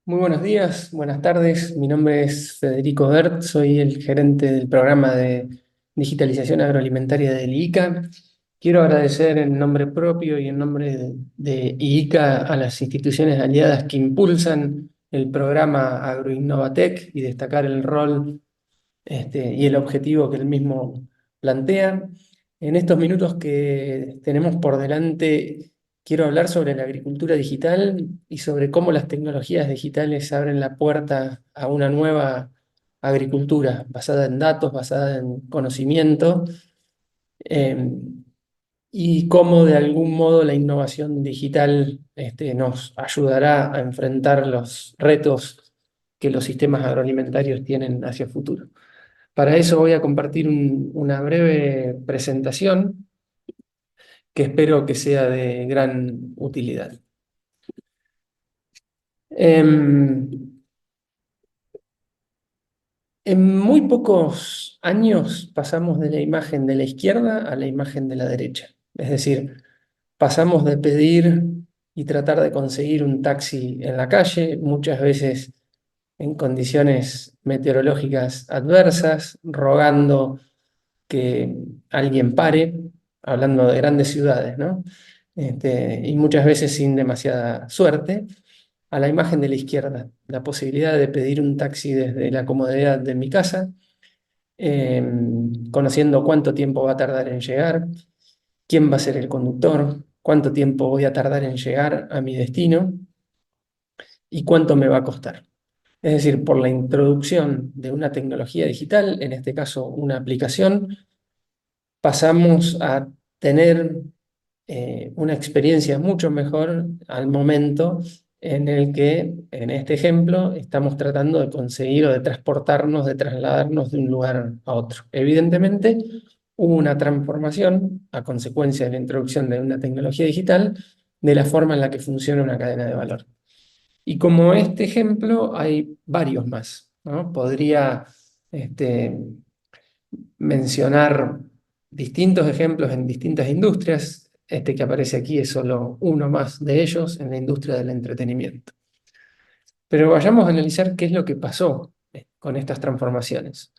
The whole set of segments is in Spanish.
Muy buenos días, buenas tardes. Mi nombre es Federico Bert, soy el gerente del programa de digitalización agroalimentaria del IICA. Quiero agradecer en nombre propio y en nombre de IICA a las instituciones aliadas que impulsan el programa AgroInnovaTech y destacar el rol y el objetivo que el mismo plantea. En estos minutos que tenemos por delante, quiero hablar sobre la agricultura digital y sobre cómo las tecnologías digitales abren la puerta a una nueva agricultura basada en datos, basada en conocimiento, eh, y cómo de algún modo la innovación digital nos ayudará a enfrentar los retos que los sistemas agroalimentarios tienen hacia el futuro. Para eso voy a compartir una breve presentación que espero que sea de gran utilidad. Em, en muy pocos años pasamos de la imagen de la izquierda a la imagen de la derecha. Es decir, pasamos de pedir y tratar de conseguir un taxi en la calle, muchas veces en condiciones meteorológicas adversas, rogando que alguien pare, hablando de grandes ciudades, ¿no? Y muchas veces sin demasiada suerte, a la imagen de la izquierda, la posibilidad de pedir un taxi desde la comodidad de mi casa, eh, conociendo cuánto tiempo va a tardar en llegar, quién va a ser el conductor, cuánto tiempo voy a tardar en llegar a mi destino y cuánto me va a costar. Es decir, por la introducción de una tecnología digital, en este caso una aplicación, pasamos a tener una experiencia mucho mejor al momento en el que, en este ejemplo, estamos tratando de conseguir o de transportarnos, de trasladarnos de un lugar a otro. Evidentemente, hubo una transformación a consecuencia de la introducción de una tecnología digital de la forma en la que funciona una cadena de valor. Y como este ejemplo, hay varios más, ¿no? Podría este, mencionar distintos ejemplos en distintas industrias. Este que aparece aquí es solo uno más de ellos en la industria del entretenimiento. Pero vayamos a analizar qué es lo que pasó con estas transformaciones.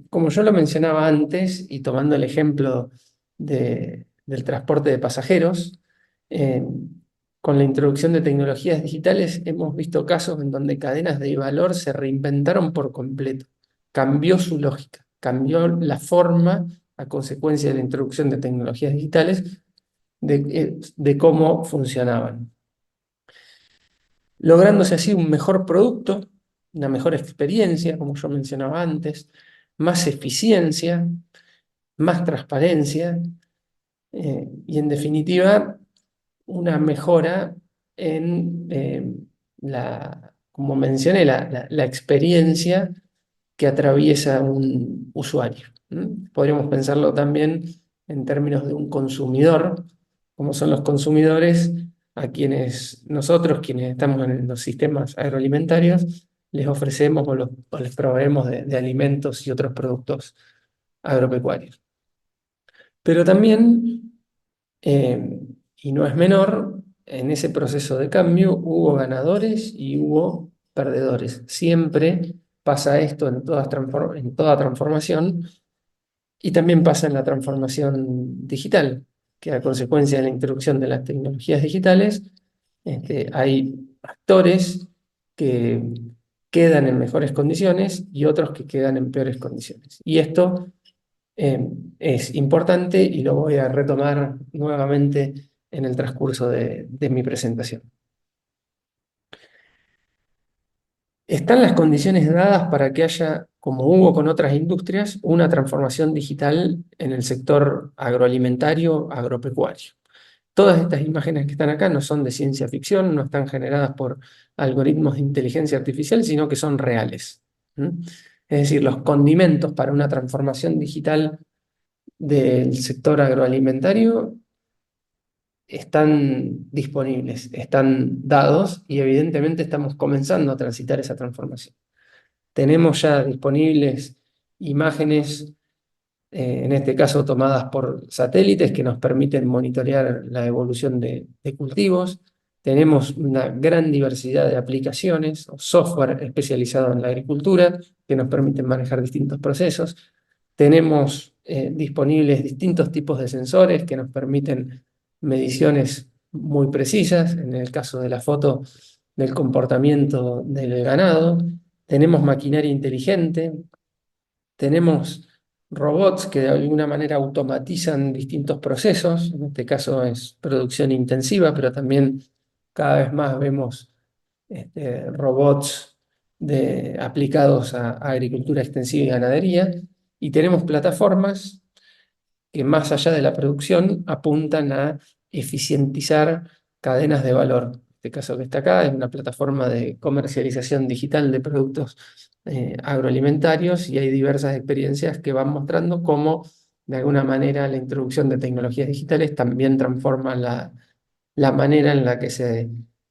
Como yo lo mencionaba antes, y tomando el ejemplo del transporte de pasajeros, eh, con la introducción de tecnologías digitales hemos visto casos en donde cadenas de valor se reinventaron por completo. Cambió su lógica, cambió la forma a consecuencia de la introducción de tecnologías digitales de cómo funcionaban, lográndose así un mejor producto, una mejor experiencia, como yo mencionaba antes, más eficiencia, más transparencia y en definitiva una mejora en como mencioné, la experiencia que atraviesa un usuario. Podríamos pensarlo también en términos de un consumidor, como son los consumidores a quienes nosotros, quienes estamos en los sistemas agroalimentarios, les ofrecemos o les proveemos de alimentos y otros productos agropecuarios. Pero también, eh, y no es menor, en ese proceso de cambio hubo ganadores y hubo perdedores. Siempre pasa esto en toda transformación y también pasa en la transformación digital, que a consecuencia de la introducción de las tecnologías digitales, hay actores que quedan en mejores condiciones y otros que quedan en peores condiciones. Y esto es importante y lo voy a retomar nuevamente en el transcurso de mi presentación. ¿Están las condiciones dadas para que haya, como hubo con otras industrias, una transformación digital en el sector agroalimentario, agropecuario? Todas estas imágenes que están acá no son de ciencia ficción, no están generadas por algoritmos de inteligencia artificial, sino que son reales. Es decir, los condimentos para una transformación digital del sector agroalimentario están disponibles, están dados y evidentemente estamos comenzando a transitar esa transformación. Tenemos ya disponibles imágenes, en este caso tomadas por satélites, que nos permiten monitorear la evolución de cultivos. Tenemos una gran diversidad de aplicaciones o software especializado en la agricultura que nos permiten manejar distintos procesos. Tenemos disponibles distintos tipos de sensores que nos permiten mediciones muy precisas, en el caso de la foto del comportamiento del ganado. Tenemos maquinaria inteligente, tenemos robots que de alguna manera automatizan distintos procesos, en este caso es producción intensiva, pero también cada vez más vemos robots aplicados a agricultura extensiva y ganadería, y tenemos plataformas que más allá de la producción apuntan a eficientizar cadenas de valor. Este caso que está acá es una plataforma de comercialización digital de productos agroalimentarios, y hay diversas experiencias que van mostrando cómo de alguna manera la introducción de tecnologías digitales también transforma la manera en la que se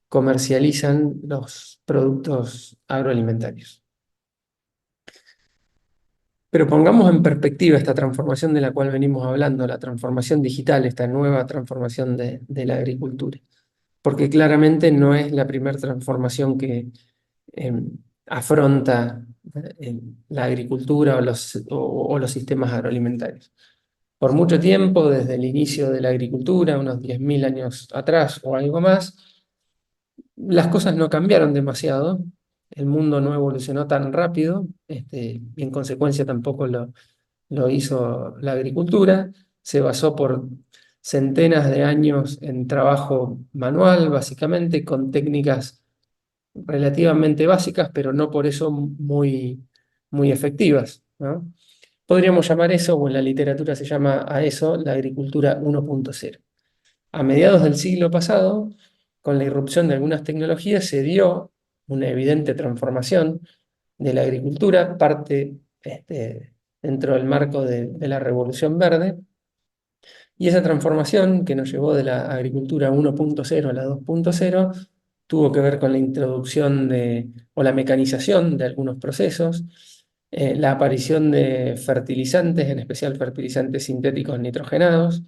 comercializan los productos agroalimentarios. Pero pongamos en perspectiva esta transformación de la cual venimos hablando, la transformación digital, esta nueva transformación de la agricultura, porque claramente no es la primera transformación que afronta la agricultura o los sistemas agroalimentarios. Por mucho tiempo, desde el inicio de la agricultura, unos 10.000 años atrás o algo más, las cosas no cambiaron demasiado, el mundo no evolucionó tan rápido, y en consecuencia tampoco lo hizo la agricultura. Se basó por centenas de años en trabajo manual, básicamente, con técnicas relativamente básicas, pero no por eso muy efectivas, ¿no? Podríamos llamar eso, o en la literatura se llama a eso, la agricultura 1.0. A mediados del siglo pasado, con la irrupción de algunas tecnologías, se dio una evidente transformación de la agricultura, parte dentro del marco de la Revolución Verde, y esa transformación que nos llevó de la agricultura 1.0 a la 2.0 tuvo que ver con la introducción o la mecanización de algunos procesos, la aparición de fertilizantes, en especial fertilizantes sintéticos nitrogenados,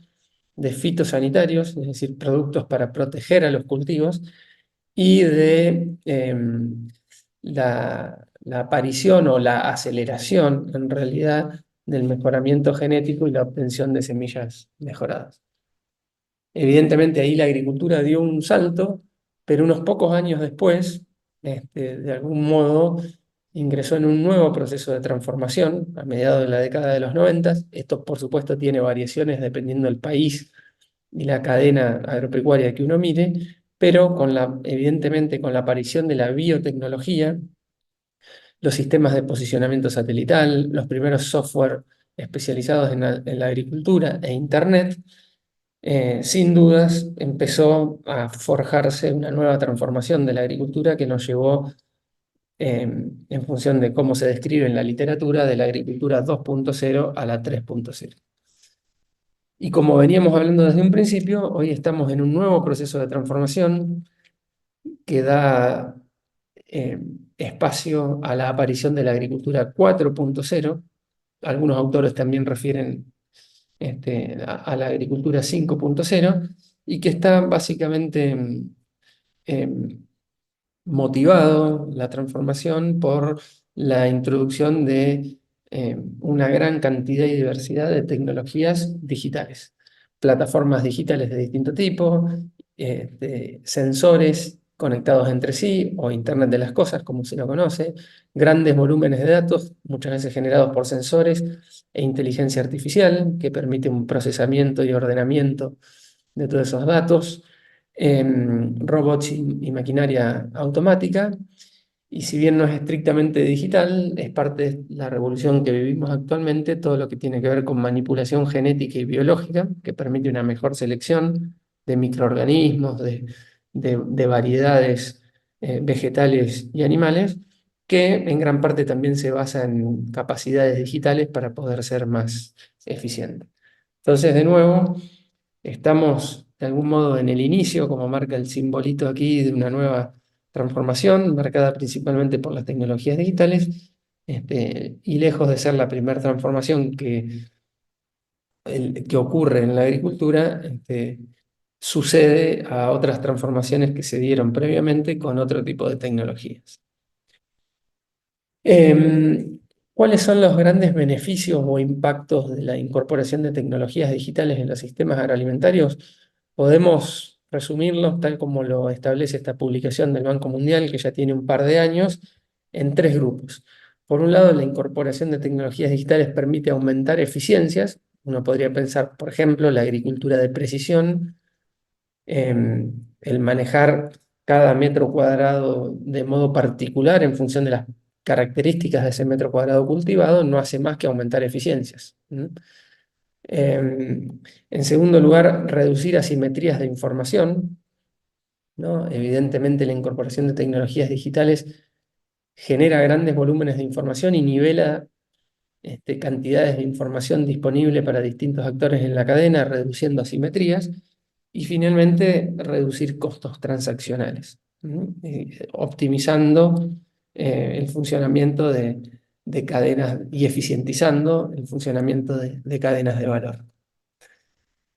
de fitosanitarios, es decir, productos para proteger a los cultivos, y de la aparición o la aceleración, en realidad, del mejoramiento genético y la obtención de semillas mejoradas. Evidentemente ahí la agricultura dio un salto, pero unos pocos años después, de algún modo, ingresó en un nuevo proceso de transformación a mediados de la década de los 90. Esto, por supuesto, tiene variaciones dependiendo del país y la cadena agropecuaria que uno mire, pero evidentemente con la aparición de la biotecnología, los sistemas de posicionamiento satelital, los primeros software especializados en la agricultura e Internet, sin dudas empezó a forjarse una nueva transformación de la agricultura que nos llevó, en función de cómo se describe en la literatura, de la agricultura 2.0 a la 3.0. Y como veníamos hablando desde un principio, hoy estamos en un nuevo proceso de transformación que da eh, espacio a la aparición de la agricultura 4.0. Algunos autores también refieren a la agricultura 5.0, y que está básicamente em, motivado la transformación por la introducción de una gran cantidad y diversidad de tecnologías digitales, plataformas digitales de distinto tipo, de sensores conectados entre sí o Internet de las cosas, como se lo conoce, grandes volúmenes de datos, muchas veces generados por sensores e inteligencia artificial, que permite un procesamiento y ordenamiento de todos esos datos, robots y maquinaria automática. Y si bien no es estrictamente digital, es parte de la revolución que vivimos actualmente, todo lo que tiene que ver con manipulación genética y biológica, que permite una mejor selección de microorganismos, de variedades vegetales y animales, que en gran parte también se basa en capacidades digitales para poder ser más eficientes. Entonces, de nuevo, estamos de algún modo en el inicio, como marca el simbolito aquí, de una nueva transformación, marcada principalmente por las tecnologías digitales, y lejos de ser la primera transformación que ocurre en la agricultura, sucede a otras transformaciones que se dieron previamente con otro tipo de tecnologías. Em, ¿Cuáles son los grandes beneficios o impactos de la incorporación de tecnologías digitales en los sistemas agroalimentarios? Podemos resumirlos tal como lo establece esta publicación del Banco Mundial, que ya tiene un par de años, en tres grupos. Por un lado, la incorporación de tecnologías digitales permite aumentar eficiencias. Uno podría pensar, por ejemplo, la agricultura de precisión, el manejar cada metro cuadrado de modo particular en función de las características de ese metro cuadrado cultivado no hace más que aumentar eficiencias. En segundo lugar, reducir asimetrías de información, ¿no? Evidentemente, la incorporación de tecnologías digitales genera grandes volúmenes de información y nivela cantidades de información disponible para distintos actores en la cadena, reduciendo asimetrías. Y finalmente, reducir costos transaccionales, ¿no? Optimizando el funcionamiento de cadenas y eficientizando el funcionamiento de cadenas de valor.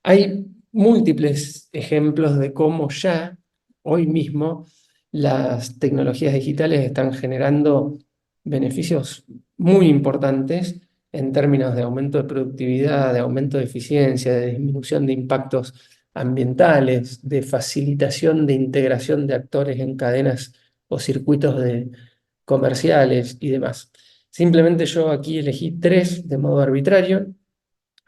Hay múltiples ejemplos de cómo ya, hoy mismo, las tecnologías digitales están generando beneficios muy importantes en términos de aumento de productividad, de aumento de eficiencia, de disminución de impactos ambientales, de facilitación de integración de actores en cadenas o circuitos comerciales y demás. Simplemente yo aquí elegí tres de modo arbitrario.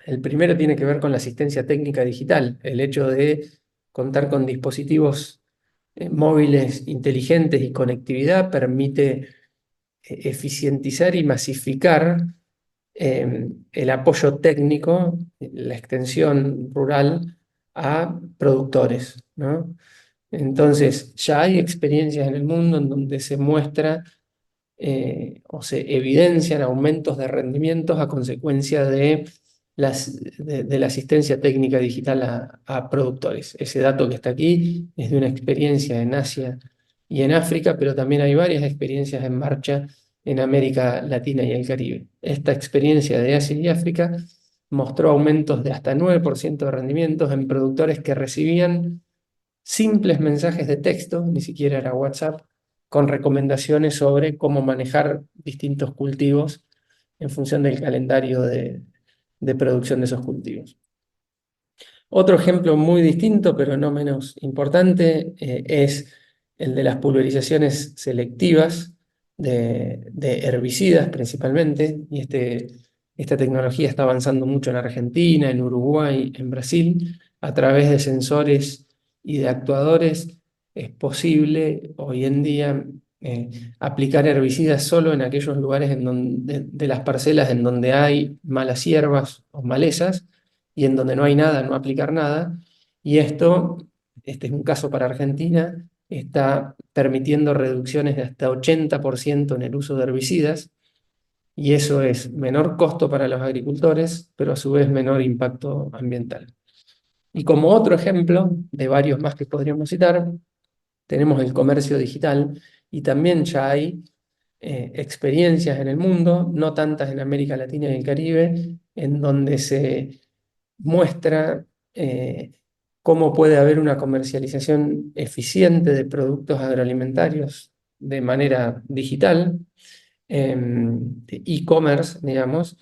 El primero tiene que ver con la asistencia técnica digital, el hecho de contar con dispositivos móviles inteligentes y conectividad permite eficientizar y masificar el apoyo técnico, la extensión rural a productores, ¿no? Entonces, ya hay experiencias en el mundo en donde se muestra o se evidencian aumentos de rendimientos a consecuencia de la asistencia técnica digital a productores. Ese dato que está aquí es de una experiencia en Asia y en África, pero también hay varias experiencias en marcha en América Latina y el Caribe. Esta experiencia de Asia y África mostró aumentos de hasta 9% de rendimientos en productores que recibían simples mensajes de texto, ni siquiera era WhatsApp, con recomendaciones sobre cómo manejar distintos cultivos en función del calendario de producción de esos cultivos. Otro ejemplo muy distinto, pero no menos importante, es el de las pulverizaciones selectivas de herbicidas principalmente, y esta tecnología está avanzando mucho en Argentina, en Uruguay, en Brasil, a través de sensores y de actuadores. Es posible hoy en día aplicar herbicidas solo en aquellos lugares en donde, de las parcelas en donde hay malas hierbas o malezas, y en donde no hay nada, no aplicar nada. Y esto, este es un caso para Argentina, está permitiendo reducciones de hasta 80% en el uso de herbicidas, y eso es menor costo para los agricultores, pero a su vez menor impacto ambiental. Y como otro ejemplo de varios más que podríamos citar, tenemos el comercio digital, y también ya hay experiencias en el mundo, no tantas en América Latina y el Caribe, en donde se muestra cómo puede haber una comercialización eficiente de productos agroalimentarios de manera digital, de e-commerce, digamos.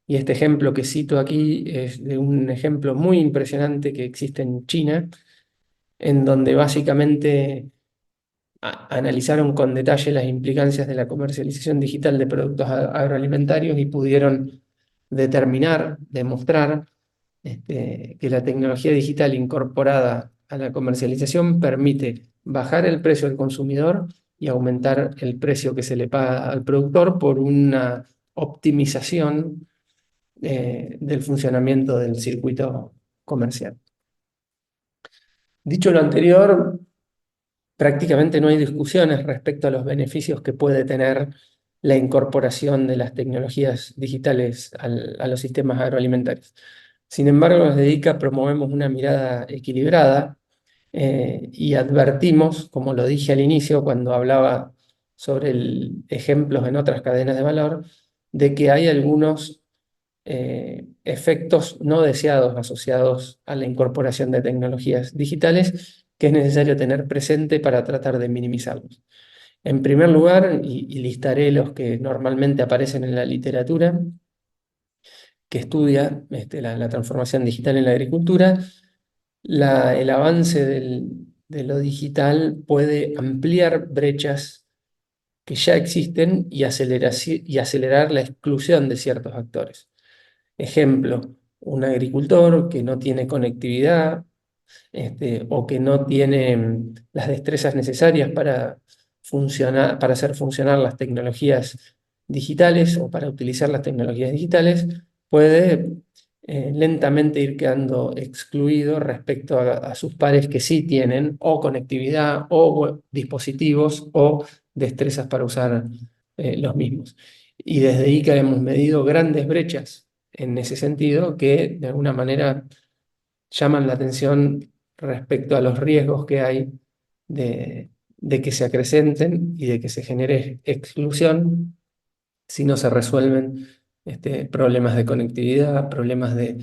Y este ejemplo que cito aquí es de un ejemplo muy impresionante que existe en China, en donde básicamente analizaron con detalle las implicancias de la comercialización digital de productos agroalimentarios y pudieron determinar, demostrar que la tecnología digital incorporada a la comercialización permite bajar el precio al consumidor y aumentar el precio que se le paga al productor por una optimización del funcionamiento del circuito comercial. Dicho lo anterior, prácticamente no hay discusiones respecto a los beneficios que puede tener la incorporación de las tecnologías digitales a los sistemas agroalimentarios. Sin embargo, desde ICA promovemos una mirada equilibrada y advertimos, como lo dije al inicio cuando hablaba sobre ejemplos en otras cadenas de valor, de que hay algunos efectos no deseados asociados a la incorporación de tecnologías digitales que es necesario tener presente para tratar de minimizarlos. En primer lugar, y listaré los que normalmente aparecen en la literatura que estudia la transformación digital en la agricultura, el avance de lo digital puede ampliar brechas que ya existen y acelerar la exclusión de ciertos actores. Ejemplo, un agricultor que no tiene conectividad o que no tiene las destrezas necesarias para funcionar, para hacer funcionar las tecnologías digitales o para utilizar las tecnologías digitales, puede lentamente ir quedando excluido respecto a sus pares que sí tienen o conectividad o dispositivos o destrezas para usar los mismos. Y desde ICA hemos medido grandes brechas en ese sentido que de alguna manera llaman la atención respecto a los riesgos que hay de que se acrecenten y de que se genere exclusión si no se resuelven problemas de conectividad, problemas de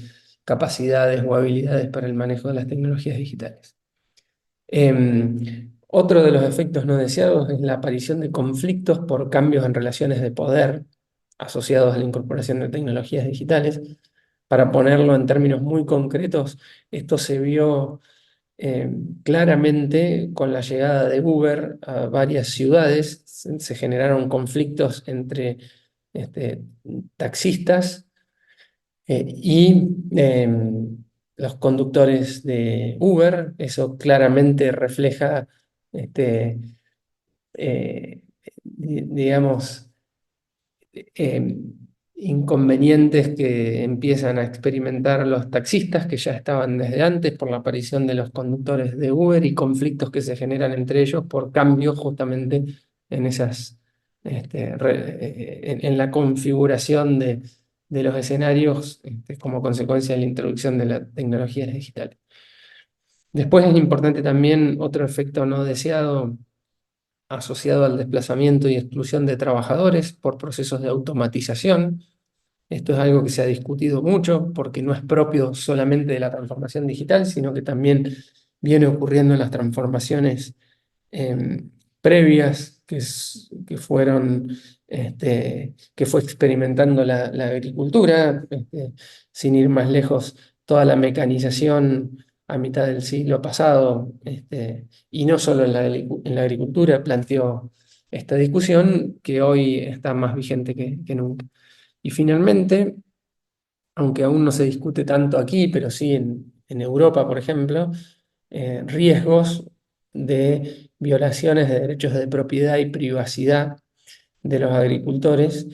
capacidades o habilidades para el manejo de las tecnologías digitales. Otro de los efectos no deseados es la aparición de conflictos por cambios en relaciones de poder asociados a la incorporación de tecnologías digitales. Para ponerlo en términos muy concretos, esto se vio eh, claramente con la llegada de Uber a varias ciudades. Se generaron conflictos entre este, taxistas y los conductores de Uber. Eso claramente refleja, este, digamos, eh, inconvenientes que empiezan a experimentar los taxistas que ya estaban desde antes por la aparición de los conductores de Uber y conflictos que se generan entre ellos por cambios justamente en esas, en la configuración de los escenarios como consecuencia de la introducción de las tecnologías digitales. Después es importante también otro efecto no deseado asociado al desplazamiento y exclusión de trabajadores por procesos de automatización. Esto es algo que se ha discutido mucho porque no es propio solamente de la transformación digital, sino que también viene ocurriendo en las transformaciones previas que fueron, que fue experimentando la agricultura, sin ir más lejos, toda la mecanización a mitad del siglo pasado, y no solo en la agricultura, planteó esta discusión que hoy está más vigente que nunca. Y finalmente, aunque aún no se discute tanto aquí, pero sí en Europa, por ejemplo, riesgos de violaciones de derechos de propiedad y privacidad de los agricultores,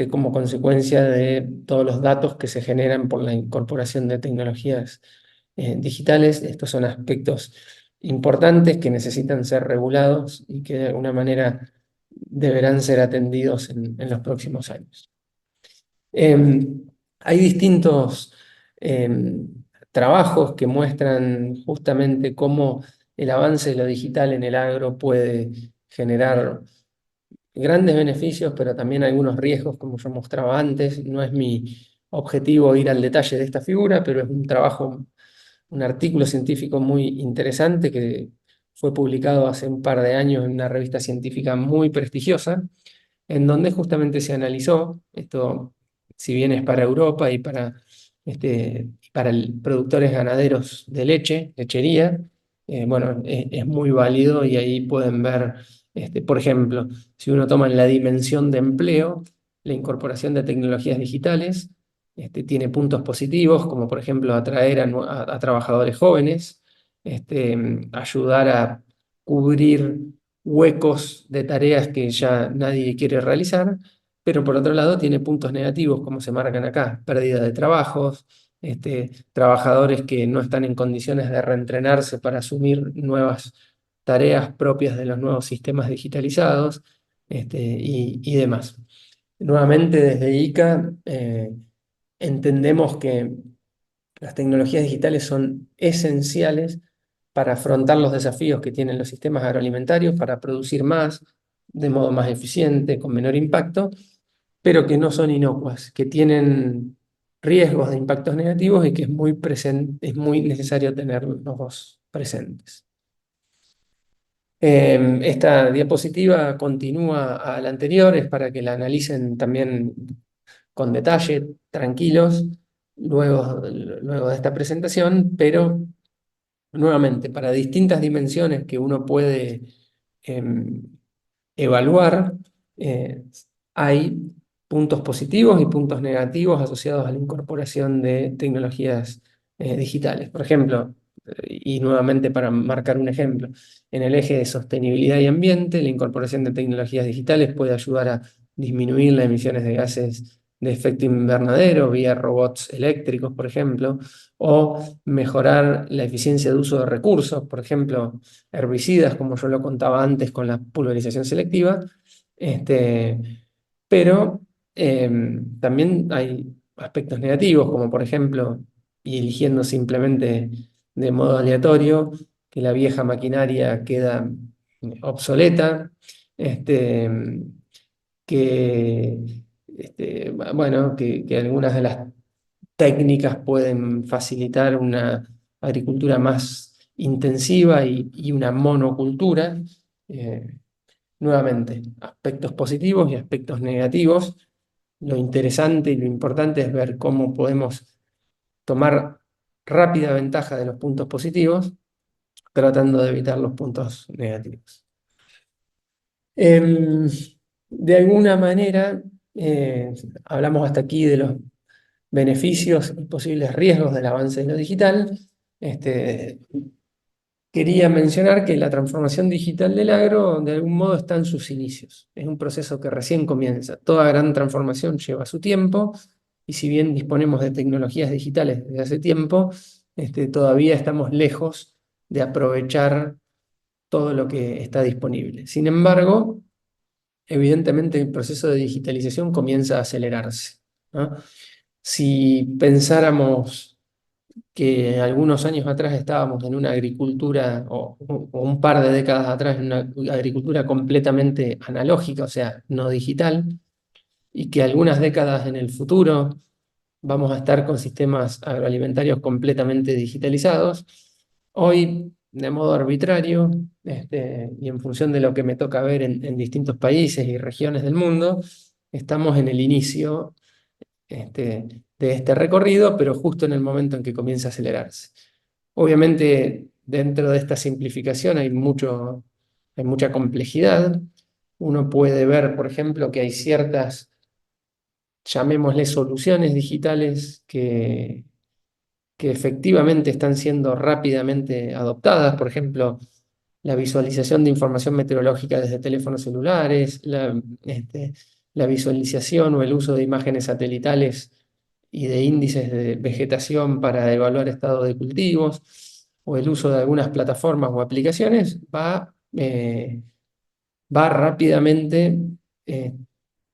como consecuencia de todos los datos que se generan por la incorporación de tecnologías digitales. Estos son aspectos importantes que necesitan ser regulados y que de alguna manera deberán ser atendidos en los próximos años. Hay distintos trabajos que muestran justamente cómo el avance de lo digital en el agro puede generar grandes beneficios, pero también algunos riesgos, como yo mostraba antes. No es mi objetivo ir al detalle de esta figura, pero es un trabajo, un artículo científico muy interesante que fue publicado hace un par de años en una revista científica muy prestigiosa, en donde justamente se analizó esto, si bien es para Europa y para productores ganaderos de leche, lechería, bueno, es muy válido y ahí pueden ver, por ejemplo, si uno toma en la dimensión de empleo, la incorporación de tecnologías digitales, tiene puntos positivos, como por ejemplo atraer a trabajadores jóvenes, ayudar a cubrir huecos de tareas que ya nadie quiere realizar, pero por otro lado tiene puntos negativos, como se marcan acá: pérdida de trabajos, trabajadores que no están en condiciones de reentrenarse para asumir nuevas tareas propias de los nuevos sistemas digitalizados, y demás. Nuevamente, desde ICA entendemos que las tecnologías digitales son esenciales para afrontar los desafíos que tienen los sistemas agroalimentarios, para producir más, de modo más eficiente, con menor impacto, pero que no son inocuas, que tienen riesgos de impactos negativos y que es muy necesario tener los dos presentes. Esta diapositiva continúa a la anterior, es para que la analicen también con detalle, tranquilos, luego de esta presentación, pero nuevamente, para distintas dimensiones que uno puede em, evaluar, eh, hay puntos positivos y puntos negativos asociados a la incorporación de tecnologías digitales. Por ejemplo, y nuevamente para marcar un ejemplo, en el eje de sostenibilidad y ambiente, la incorporación de tecnologías digitales puede ayudar a disminuir las emisiones de gases de efecto invernadero vía robots eléctricos, por ejemplo, o mejorar la eficiencia de uso de recursos, por ejemplo, herbicidas, como yo lo contaba antes con la pulverización selectiva, este, pero también hay aspectos negativos, como por ejemplo, y eligiendo simplemente de modo aleatorio, que la vieja maquinaria queda obsoleta, este, bueno, que algunas de las técnicas pueden facilitar una agricultura más intensiva y una monocultura. Eh, Nuevamente, aspectos positivos y aspectos negativos. Lo interesante y lo importante es ver cómo podemos tomar rápida ventaja de los puntos positivos, tratando de evitar los puntos negativos. Em, de alguna manera, hablamos hasta aquí de los beneficios y posibles riesgos del avance de lo digital. Este, Quería mencionar que la transformación digital del agro de algún modo está en sus inicios. Es un proceso que recién comienza. Toda gran transformación lleva su tiempo y si bien disponemos de tecnologías digitales desde hace tiempo, todavía estamos lejos de aprovechar todo lo que está disponible. Sin embargo, evidentemente el proceso de digitalización comienza a acelerarse, ¿no? Si pensáramos que algunos años atrás estábamos en una agricultura, o un par de décadas atrás, en una agricultura completamente analógica, o sea, no digital, y que algunas décadas en el futuro vamos a estar con sistemas agroalimentarios completamente digitalizados. Hoy, de modo arbitrario, y en función de lo que me toca ver en distintos países y regiones del mundo, estamos en el inicio de este recorrido, pero justo en el momento en que comienza a acelerarse. Obviamente, dentro de esta simplificación hay mucha complejidad. Uno puede ver, por ejemplo, que hay ciertas, llamémosle soluciones digitales que efectivamente están siendo rápidamente adoptadas. Por ejemplo, la visualización de información meteorológica desde teléfonos celulares, la visualización o el uso de imágenes satelitales y de índices de vegetación para evaluar estado de cultivos, o el uso de algunas plataformas o aplicaciones, va rápidamente eh,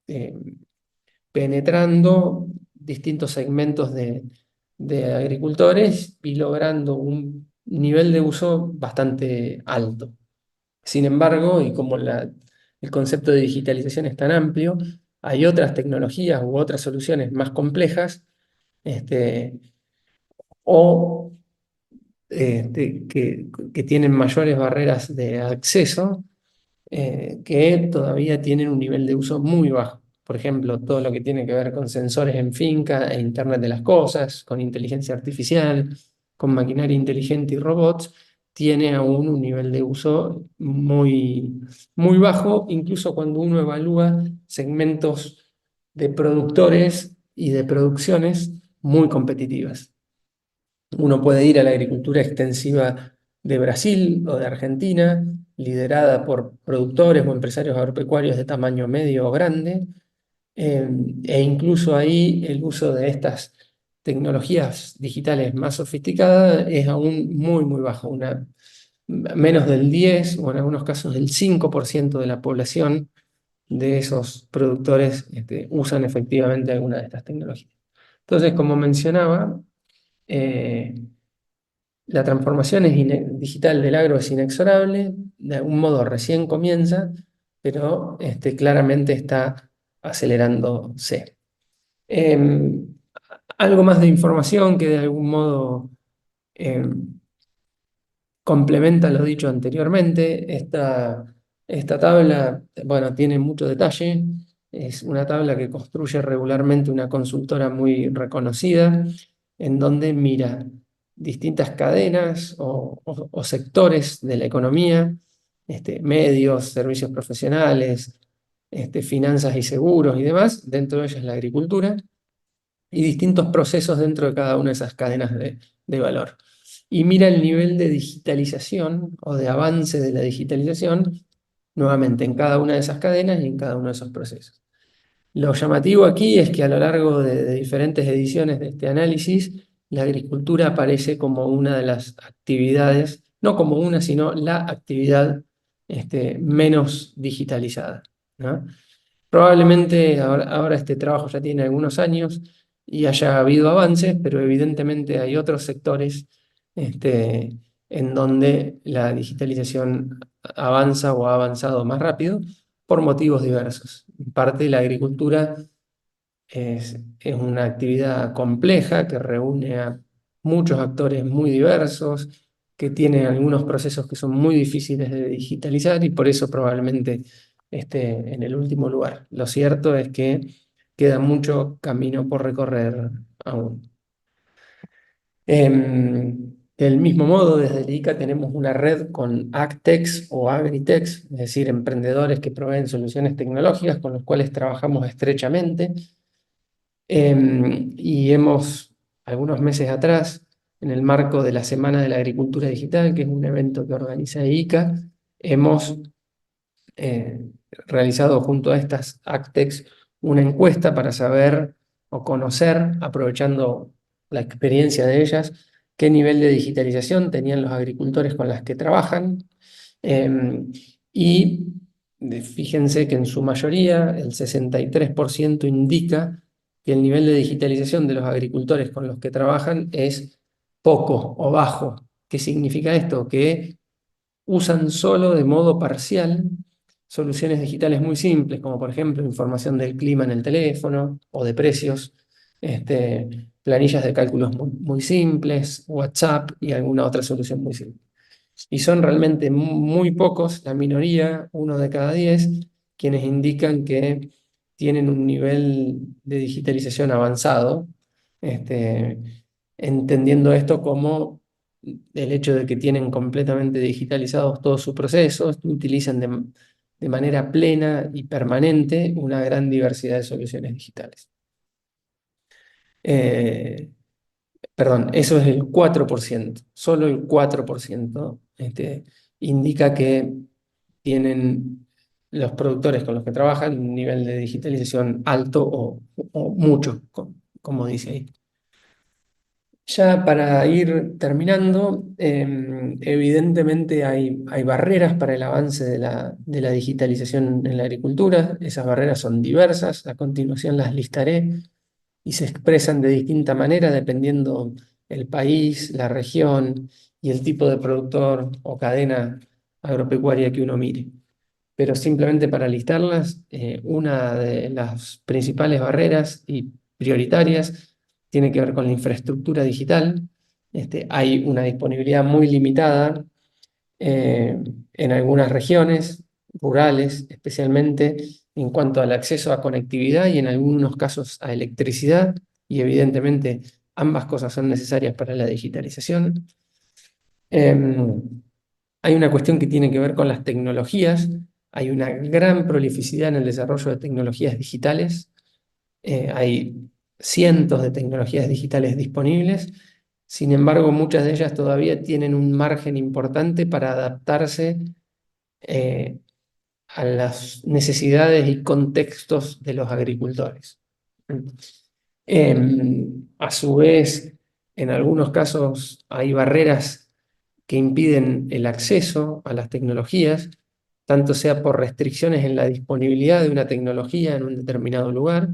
eh, penetrando distintos segmentos de agricultores y logrando un nivel de uso bastante alto. Sin embargo, y como el concepto de digitalización es tan amplio, hay otras tecnologías u otras soluciones más complejas, este, o que tienen mayores barreras de acceso, que todavía tienen un nivel de uso muy bajo. Por ejemplo, todo lo que tiene que ver con sensores en finca e Internet de las cosas, con inteligencia artificial, con maquinaria inteligente y robots, tiene aún un nivel de uso muy bajo, incluso cuando uno evalúa segmentos de productores y de producciones muy competitivas. Uno puede ir a la agricultura extensiva de Brasil o de Argentina, liderada por productores o empresarios agropecuarios de tamaño medio o grande, e incluso ahí el uso de estas tecnologías digitales más sofisticadas es aún muy bajo, menos del 10 o en algunos casos del 5% de la población de esos productores usan efectivamente alguna de estas tecnologías. Entonces, como mencionaba, eh, la transformación digital del agro es inexorable, de algún modo recién comienza, pero claramente está acelerándose. Algo más de información que de algún modo eh, complementa lo dicho anteriormente. Esta tabla, bueno, tiene mucho detalle. Es una tabla que construye regularmente una consultora muy reconocida, en donde mira distintas cadenas o sectores de la economía, medios, servicios profesionales, finanzas y seguros y demás. Dentro de ellas la agricultura y distintos procesos dentro de cada una de esas cadenas de valor. Y mira el nivel de digitalización o de avance de la digitalización nuevamente en cada una de esas cadenas y en cada uno de esos procesos. Lo llamativo aquí es que a lo largo de diferentes ediciones de este análisis, la agricultura aparece como una de las actividades, no como una, sino la actividad menos digitalizada, ¿no? Probablemente ahora este trabajo ya tiene algunos años y haya habido avances, pero evidentemente hay otros sectores este, en donde la digitalización avanza o ha avanzado más rápido por motivos diversos. En parte, la agricultura es una actividad compleja que reúne a muchos actores muy diversos, que tiene algunos procesos que son muy difíciles de digitalizar y por eso probablemente esté en el último lugar. Lo cierto es que queda mucho camino por recorrer aún. Del mismo modo, desde el ICA tenemos una red con AgTechs o AgriTechs, es decir, emprendedores que proveen soluciones tecnológicas con los cuales trabajamos estrechamente. Y hemos, algunos meses atrás, en el marco de la Semana de la Agricultura Digital, que es un evento que organiza ICA, hemos realizado junto a estas AgTechs una encuesta para saber o conocer, aprovechando la experiencia de ellas, qué nivel de digitalización tenían los agricultores con las que trabajan. Y fíjense que en su mayoría, el 63% indica que el nivel de digitalización de los agricultores con los que trabajan es poco o bajo. ¿Qué significa esto? Que usan solo de modo parcial soluciones digitales muy simples, como por ejemplo información del clima en el teléfono o de precios, planillas de cálculos muy simples, WhatsApp y alguna otra solución muy simple. Y son realmente muy pocos, la minoría, 1 de cada 10, quienes indican que tienen un nivel de digitalización avanzado, este, entendiendo esto como el hecho de que tienen completamente digitalizados todos sus procesos, utilizan de manera plena y permanente una gran diversidad de soluciones digitales. Eh, Perdón, eso es el 4%, solo el 4% indica que tienen los productores con los que trabajan un nivel de digitalización alto o mucho, como dice ahí. Ya para ir terminando, evidentemente hay barreras para el avance de la digitalización en la agricultura. Esas barreras son diversas, a continuación las listaré y se expresan de distinta manera dependiendo el país, la región y el tipo de productor o cadena agropecuaria que uno mire. Pero simplemente para listarlas, una de las principales barreras y prioritarias tiene que ver con la infraestructura digital. Hay una disponibilidad muy limitada eh, en algunas regiones rurales, especialmente en cuanto al acceso a conectividad y en algunos casos a electricidad, y evidentemente ambas cosas son necesarias para la digitalización. Em, Hay una cuestión que tiene que ver con las tecnologías. Hay una gran prolificidad en el desarrollo de tecnologías digitales. Hay cientos de tecnologías digitales disponibles. Sin embargo, muchas de ellas todavía tienen un margen importante para adaptarse eh, a las necesidades y contextos de los agricultores. A su vez, en algunos casos hay barreras que impiden el acceso a las tecnologías, tanto sea por restricciones en la disponibilidad de una tecnología en un determinado lugar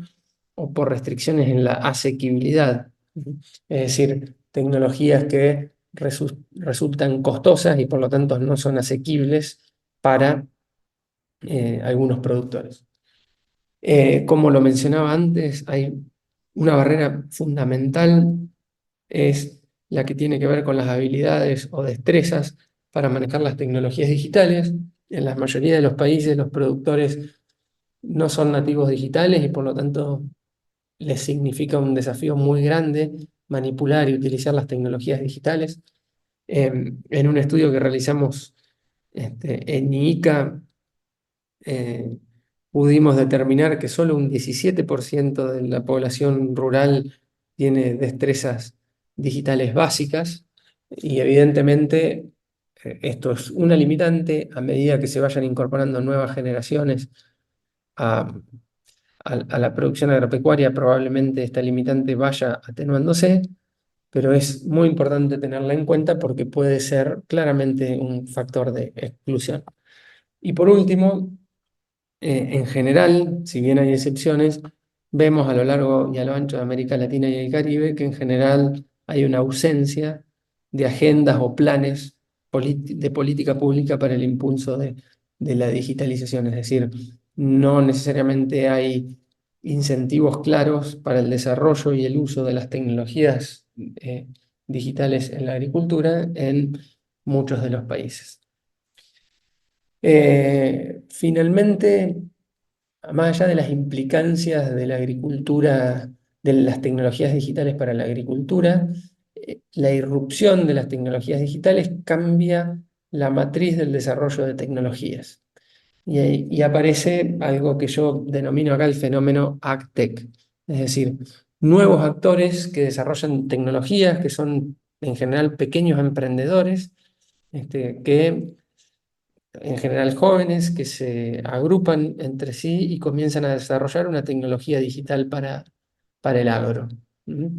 o por restricciones en la asequibilidad. Es decir, tecnologías que resultan costosas y por lo tanto no son asequibles para algunos productores. Como lo mencionaba antes, hay Una barrera fundamental es la que tiene que ver con las habilidades o destrezas para manejar las tecnologías digitales. En la mayoría de los países los productores no son nativos digitales y por lo tanto les significa un desafío muy grande manipular y utilizar las tecnologías digitales. En un estudio que realizamos en IICA, eh, pudimos determinar que solo un 17% de la población rural tiene destrezas digitales básicas y evidentemente esto es una limitante a medida que se vayan incorporando nuevas generaciones a, a la producción agropecuaria, probablemente esta limitante vaya atenuándose, pero es muy importante tenerla en cuenta porque puede ser claramente un factor de exclusión. Y por último, en general, si bien hay excepciones, vemos a lo largo y a lo ancho de América Latina y el Caribe que en general hay una ausencia de agendas o planes de política pública para el impulso de la digitalización. Es decir, no necesariamente hay incentivos claros para el desarrollo y el uso de las tecnologías digitales en la agricultura en muchos de los países. Finalmente, más allá de las implicancias de la agricultura, de las tecnologías digitales para la agricultura, la irrupción de las tecnologías digitales cambia la matriz del desarrollo de tecnologías. Y aparece algo que yo denomino acá el fenómeno AgTech, es decir, nuevos actores que desarrollan tecnologías que son en general pequeños emprendedores, que en general jóvenes que se agrupan entre sí y comienzan a desarrollar una tecnología digital para el agro. ¿Mm?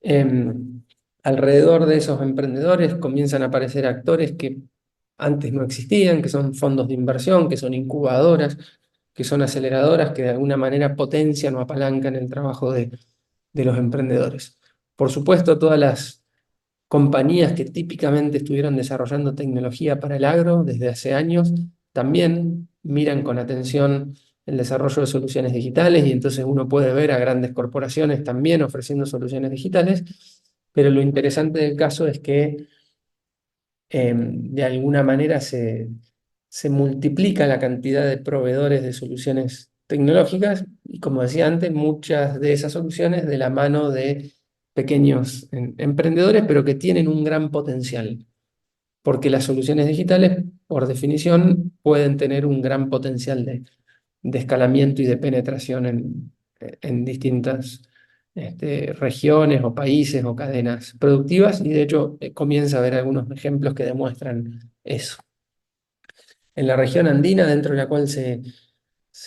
Em, Alrededor de esos emprendedores comienzan a aparecer actores que antes no existían, que son fondos de inversión, que son incubadoras, que son aceleradoras que de alguna manera potencian o apalancan el trabajo de los emprendedores. Por supuesto, todas las compañías que típicamente estuvieron desarrollando tecnología para el agro desde hace años también miran con atención el desarrollo de soluciones digitales y entonces uno puede ver a grandes corporaciones también ofreciendo soluciones digitales, pero lo interesante del caso es que de alguna manera se multiplica la cantidad de proveedores de soluciones tecnológicas y como decía antes, muchas de esas soluciones de la mano de pequeños emprendedores, pero que tienen un gran potencial, porque las soluciones digitales, por definición, pueden tener un gran potencial de escalamiento y de penetración en distintas regiones o países o cadenas productivas, y de hecho comienza a haber algunos ejemplos que demuestran eso. En la región andina, dentro de la cual se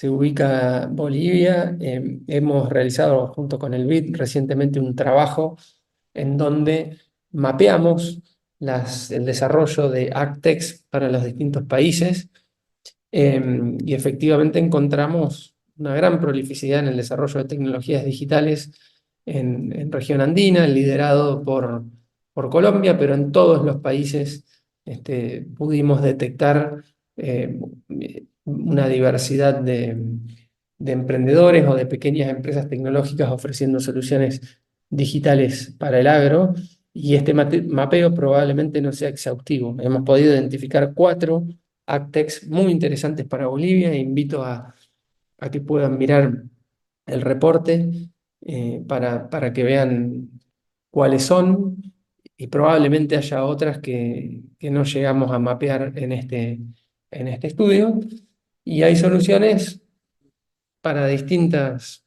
ubica Bolivia, hemos realizado junto con el BID recientemente un trabajo en donde mapeamos el desarrollo de AgTechs para los distintos países y efectivamente encontramos una gran prolificidad en el desarrollo de tecnologías digitales en región andina, liderado por Colombia, pero en todos los países pudimos detectar eh, una diversidad de emprendedores o de pequeñas empresas tecnológicas ofreciendo soluciones digitales para el agro. Y este mapeo probablemente no sea exhaustivo. Hemos podido identificar 4 AgTechs muy interesantes para Bolivia e invito a que puedan mirar el reporte para que vean cuáles son y probablemente haya otras que no llegamos a mapear en este estudio. Y hay soluciones para distintas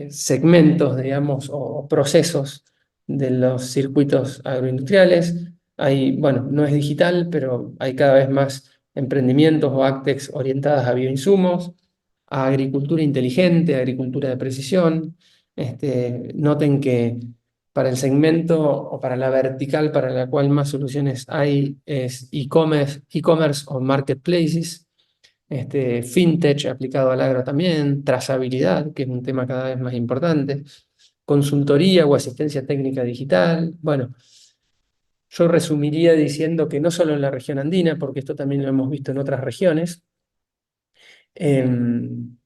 segmentos, digamos, o procesos de los circuitos agroindustriales. Hay, bueno, no es digital, pero hay cada vez más emprendimientos o AgTechs orientadas a bioinsumos, a agricultura inteligente, a agricultura de precisión. Noten que para el segmento o para la vertical para la cual más soluciones hay es e-commerce o marketplaces, fintech aplicado al agro también, trazabilidad, que es un tema cada vez más importante, consultoría o asistencia técnica digital. Bueno, yo resumiría diciendo que no solo en la región andina, porque esto también lo hemos visto en otras regiones, em,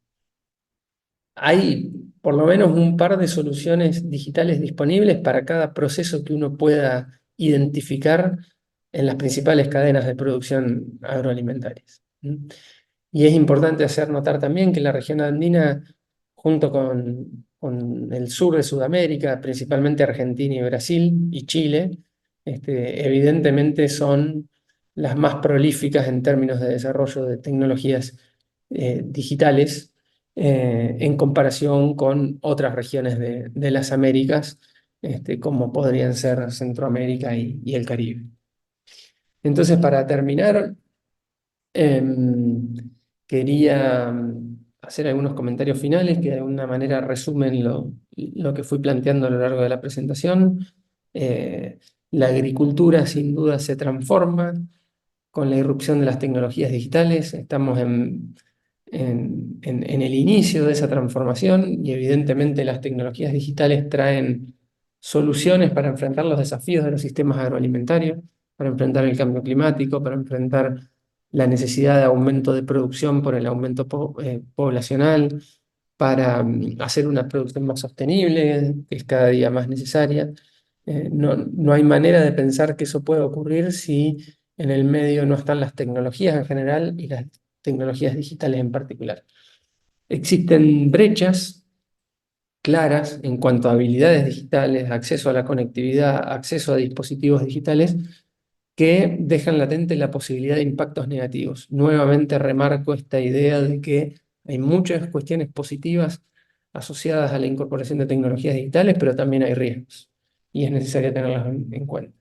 hay por lo menos un par de soluciones digitales disponibles para cada proceso que uno pueda identificar en las principales cadenas de producción agroalimentarias. ¿Mm? Y es importante hacer notar también que la región andina, junto con el sur de Sudamérica, principalmente Argentina y Brasil y Chile, evidentemente son las más prolíficas en términos de desarrollo de tecnologías digitales en comparación con otras regiones de las Américas, como podrían ser Centroamérica y el Caribe. Entonces, para terminar, Em, quería hacer algunos comentarios finales que de alguna manera resumen lo que fui planteando a lo largo de la presentación. Eh, la agricultura sin duda se transforma con la irrupción de las tecnologías digitales. Estamos en el inicio de esa transformación y evidentemente las tecnologías digitales traen soluciones para enfrentar los desafíos de los sistemas agroalimentarios, para enfrentar el cambio climático, para enfrentar la necesidad de aumento de producción por el aumento poblacional, para hacer una producción más sostenible, que es cada día más necesaria. No hay manera de pensar que eso pueda ocurrir si en el medio no están las tecnologías en general y las tecnologías digitales en particular. Existen brechas claras en cuanto a habilidades digitales, acceso a la conectividad, acceso a dispositivos digitales que dejan latente la posibilidad de impactos negativos. Nuevamente remarco esta idea de que hay muchas cuestiones positivas asociadas a la incorporación de tecnologías digitales, pero también hay riesgos y es necesario tenerlos en cuenta.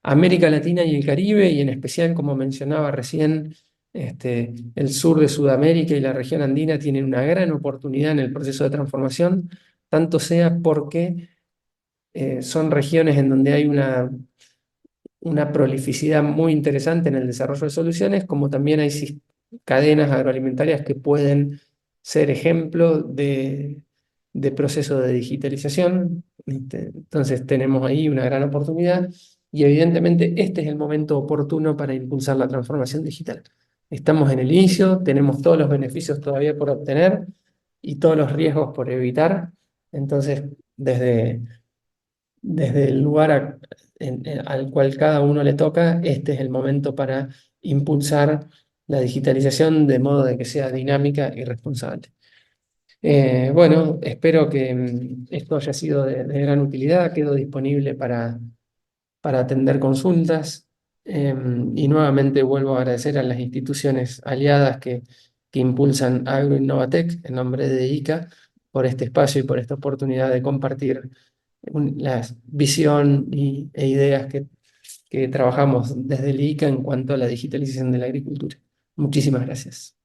América Latina y el Caribe, y en especial, como mencionaba recién, el sur de Sudamérica y la región andina tienen una gran oportunidad en el proceso de transformación, tanto sea porque son regiones en donde hay una prolificidad muy interesante en el desarrollo de soluciones, como también hay cadenas agroalimentarias que pueden ser ejemplo de proceso de digitalización. Entonces tenemos ahí una gran oportunidad y evidentemente este es el momento oportuno para impulsar la transformación digital. Estamos en el inicio, tenemos todos los beneficios todavía por obtener y todos los riesgos por evitar. Entonces, desde el lugar al cual cada uno le toca, este es el momento para impulsar la digitalización de modo de que sea dinámica y responsable. Bueno, espero que esto haya sido de gran utilidad. Quedo disponible para atender consultas. Y nuevamente vuelvo a agradecer a las instituciones aliadas que impulsan AgroInnovaTech en nombre de ICA por este espacio y por esta oportunidad de compartir la visión e ideas que trabajamos desde el ICA en cuanto a la digitalización de la agricultura. Muchísimas gracias.